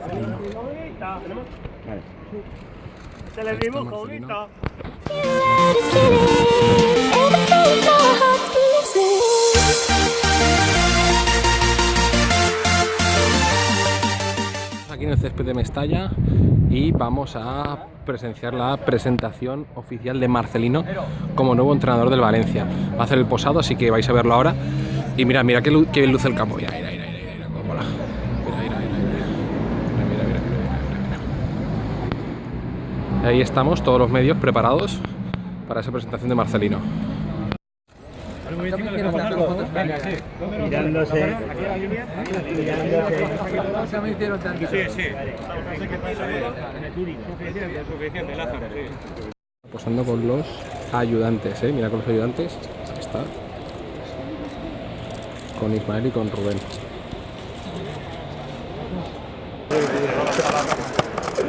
Marcelino. Vale. Se le dibuja bonito. Aquí en el césped de Mestalla y vamos a presenciar la presentación oficial de Marcelino como nuevo entrenador del Valencia. Va a hacer el posado, así que vais a verlo ahora. Y mira qué bien luce el campo. Mira, cómo mola. Mira. Ahí estamos, todos los medios preparados para esa presentación de Marcelino. Mirándose. Posando con los ayudantes, mira con los ayudantes. Ahí está. Con Ismael y con Rubén.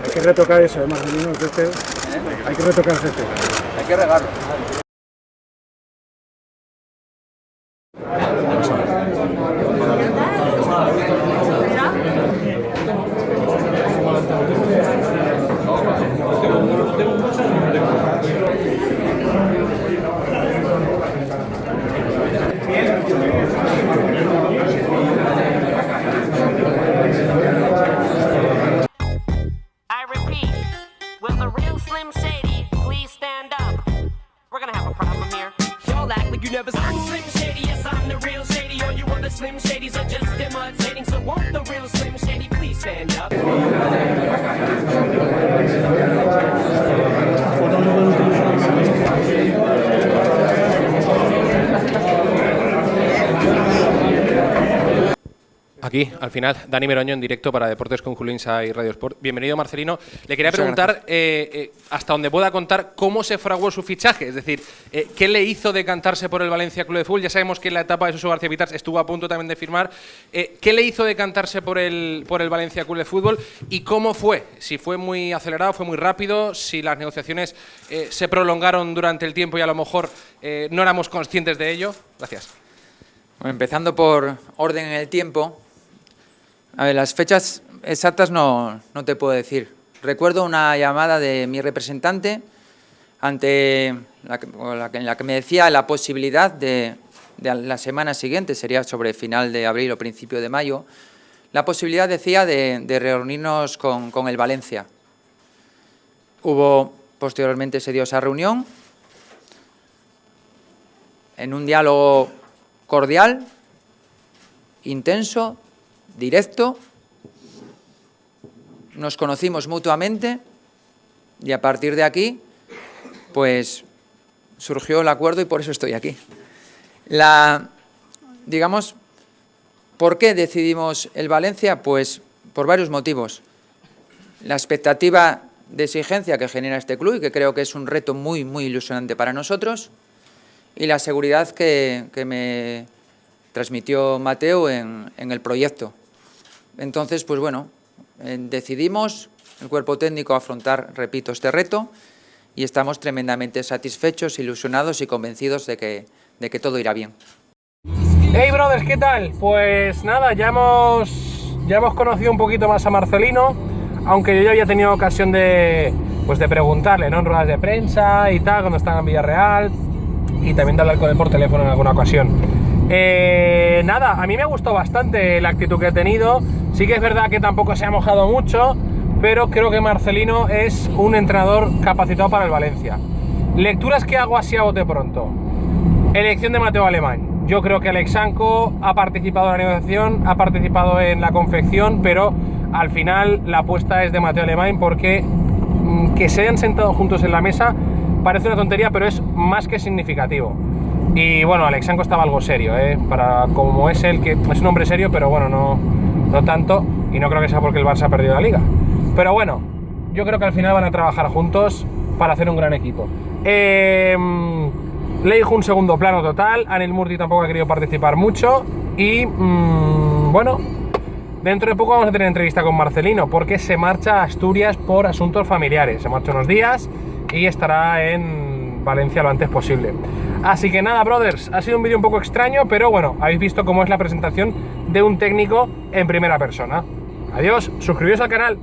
Hay que retocar eso, Marcelino, hay que retocar el césped. Hay que regarlo. I repeat, will the real Slim Shady please stand up? We're gonna have a problem here. Y'all act like you never I'm Slim Shady, yes I'm the real Shady. All you other Slim Shadys are just imitating. So won't the real Slim Shady please stand up? Aquí, al final, Dani Meroño en directo para Deportes con Julio Insa y Radio Sport. Bienvenido, Marcelino. Le quería preguntar, hasta donde pueda contar, cómo se fraguó su fichaje. Es decir, ¿qué le hizo decantarse por el Valencia Club de Fútbol? Ya sabemos que en la etapa de Suso García Vitars estuvo a punto también de firmar. ¿Qué le hizo decantarse por el Valencia Club de Fútbol? ¿Y cómo fue? Si fue muy acelerado, fue muy rápido, si las negociaciones se prolongaron durante el tiempo y a lo mejor no éramos conscientes de ello. Gracias. Bueno, empezando por orden en el tiempo. A ver, las fechas exactas no te puedo decir. Recuerdo una llamada de mi representante en la que me decía la posibilidad de la semana siguiente, sería sobre final de abril o principio de mayo, la posibilidad, decía, de reunirnos con el Valencia. Posteriormente se dio esa reunión en un diálogo cordial, intenso, directo. Nos conocimos mutuamente y a partir de aquí pues surgió el acuerdo y por eso estoy aquí. Digamos, ¿por qué decidimos el Valencia? Pues por varios motivos. La expectativa de exigencia que genera este club y que creo que es un reto muy, muy ilusionante para nosotros, y la seguridad que me transmitió Mateo en el proyecto. Entonces, pues bueno, decidimos el cuerpo técnico afrontar, repito, este reto y estamos tremendamente satisfechos, ilusionados y convencidos de que todo irá bien. Hey brothers, ¿qué tal? Pues nada, ya hemos conocido un poquito más a Marcelino, aunque yo ya había tenido ocasión de preguntarle, ¿no?, en ruedas de prensa y tal, cuando estaba en Villarreal, y también de hablar con él por teléfono en alguna ocasión. Nada, a mí me ha gustado bastante la actitud que ha tenido. Sí que es verdad que tampoco se ha mojado mucho, pero creo que Marcelino es un entrenador capacitado para el Valencia. Lecturas que hago así a bote pronto. Elección de Mateo Alemán. Yo creo que Alexanco ha participado en la negociación, ha participado en la confección, pero al final la apuesta es de Mateo Alemán, porque que se hayan sentado juntos en la mesa parece una tontería, pero es más que significativo. Y bueno, Alexanco estaba algo serio, para como es él, que es un hombre serio, pero bueno, no tanto, y no creo que sea porque el Barça ha perdido la Liga. Pero bueno, yo creo que al final van a trabajar juntos para hacer un gran equipo. Le dijo un segundo plano total, Anel Murti tampoco ha querido participar mucho, y bueno, dentro de poco vamos a tener entrevista con Marcelino, porque se marcha a Asturias por asuntos familiares, se marcha unos días y estará en Valencia lo antes posible. Así que nada, brothers, ha sido un vídeo un poco extraño, pero bueno, habéis visto cómo es la presentación de un técnico en primera persona. Adiós, suscribiros al canal.